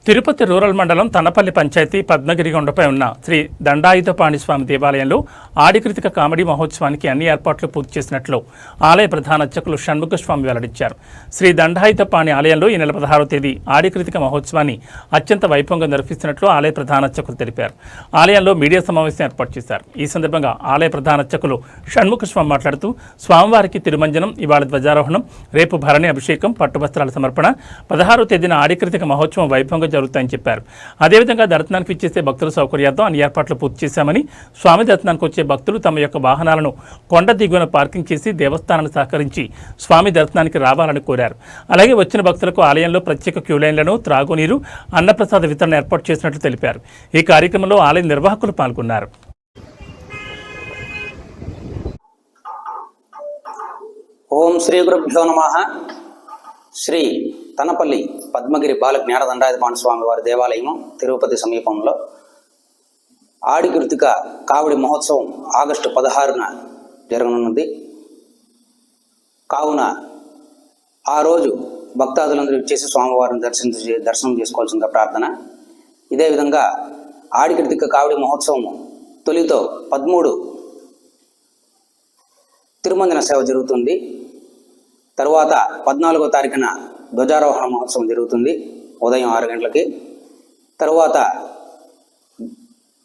Tirupati rural మండలం తనపల్లి పంచాయతీ పద్మగిరిగొండపై ఉన్న శ్రీ దండాయుధపాణి స్వామి దేవాలయంలో ఆడికృతిక కామెడీ మహోత్సవానికి అన్ని ఏర్పాట్లు పూర్తి చేసినట్లు ఆలయ ప్రధాన అర్చకులు షణ్ముఖస్వామి వెల్లడించారు. శ్రీ దండాయుధపాణి ఆలయంలో ఈ నెల 16వ తేదీ ఆడికృతిక మహోత్సవాన్ని అత్యంత వైభవంగా నిర్వహిస్తున్నట్లు ఆలయ ప్రధాన అర్చకులు తెలిపారు. ఆలయంలో మీడియా సమావేశం ఏర్పాటు చేశారు. ఈ సందర్భంగా ఆలయ ప్రధాన అర్చకులు షణ్ముఖస్వామి మాట్లాడుతూ స్వామివారికి తిరుమంజనం, ఇవాళ ధ్వజారోహణం, రేపు భరణి అభిషేకం, పట్టువస్త్రాల సమర్పణ, 16వ తేదీన ఆడికృతిక మహోత్సవం వైభవంగా జరుగుతాయని చెప్పారు. అదేవిధంగా దర్శనానికి ఇచ్చేసే భక్తుల సౌకర్యార్థం అన్ని ఏర్పాట్లు పూర్తి చేశామని, స్వామి దర్శనానికి వచ్చే భక్తులు తమ యొక్క వాహనాలను కొండ దిగువన పార్కింగ్ చేసి దేవస్థానాన్ని సహకరించి స్వామి దర్శనానికి రావాలని కోరారు. అలాగే వచ్చిన భక్తులకు ఆలయంలో ప్రత్యేక క్యూలైన్లను, త్రాగునీరు, అన్నప్రసాద వితరణ ఏర్పాటు చేసినట్లు తెలిపారు. ఈ కార్యక్రమంలో ఆలయ నిర్వాహకులు పాల్గొన్నారు. ఓం శ్రీ గురుభ్యో నమః. శ్రీ తనపల్లి పద్మగిరి బాల జ్ఞాన దండాయుధపాణి స్వామి వారి దేవాలయం తిరుపతి సమీపంలో ఆడికృతిక కావడి మహోత్సవం ఆగస్టు 16న జరగనున్నది. కావున ఆ రోజు భక్తాదులందరూ ఇచ్చేసి స్వామివారిని దర్శనం చేసుకోవాల్సిందిగా ప్రార్థన. ఇదే విధంగా ఆడికృతిక కావడి మహోత్సవం తొలితో 13 తిరుమంజన సేవ జరుగుతుంది. తరువాత 14వ తారీఖున ధ్వజారోహణ మహోత్సవం జరుగుతుంది ఉదయం 6 గంటలకి. తరువాత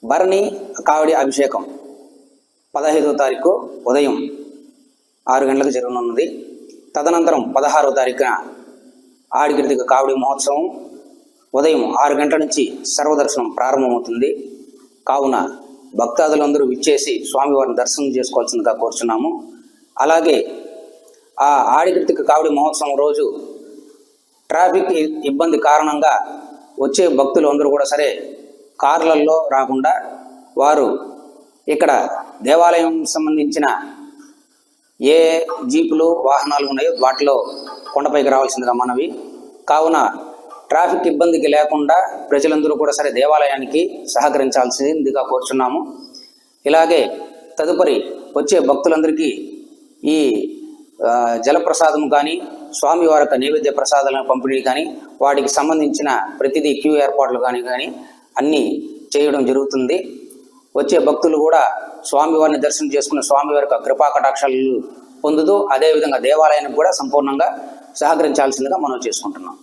భరణి కావడి అభిషేకం 15వ తారీఖు ఉదయం 6 గంటలకు జరగనున్నది. తదనంతరం 16వ తారీఖున ఆడికృతిక కావడి మహోత్సవం ఉదయం 6 గంటల నుంచి సర్వదర్శనం ప్రారంభమవుతుంది. కావున భక్తాదులందరూ విచ్చేసి స్వామివారిని దర్శనం చేసుకోవాల్సిందిగా కోరుచున్నాము. అలాగే ఆ ఆడికృతిక కావడి మహోత్సవం రోజు ట్రాఫిక్ ఇబ్బంది కారణంగా వచ్చే భక్తులు అందరూ కూడా సరే కార్లలో రాకుండా వారు ఇక్కడ దేవాలయం సంబంధించిన ఏ జీపులు వాహనాలు ఉన్నాయో వాటిలో కొండపైకి రావాల్సిందిగా మనవి. కావున ట్రాఫిక్ ఇబ్బందికి లేకుండా ప్రజలందరూ కూడా సరే దేవాలయానికి సహకరించాల్సిందిగా కోరుచున్నాము. ఇలాగే తదుపరి వచ్చే భక్తులందరికీ ఈ జలప్రసాదం కానీ, స్వామివారి యొక్క నైవేద్య ప్రసాదాలను పంపిణీ కానీ, వాటికి సంబంధించిన ప్రతిదీ క్యూ ఏర్పాట్లు కానీ అన్నీ చేయడం జరుగుతుంది. వచ్చే భక్తులు కూడా స్వామివారిని దర్శనం చేసుకున్న స్వామివారి యొక్క కృపా కటాక్షాలు పొందుతూ అదేవిధంగా దేవాలయానికి కూడా సంపూర్ణంగా సహకరించాల్సిందిగా మనం చేసుకుంటున్నాం.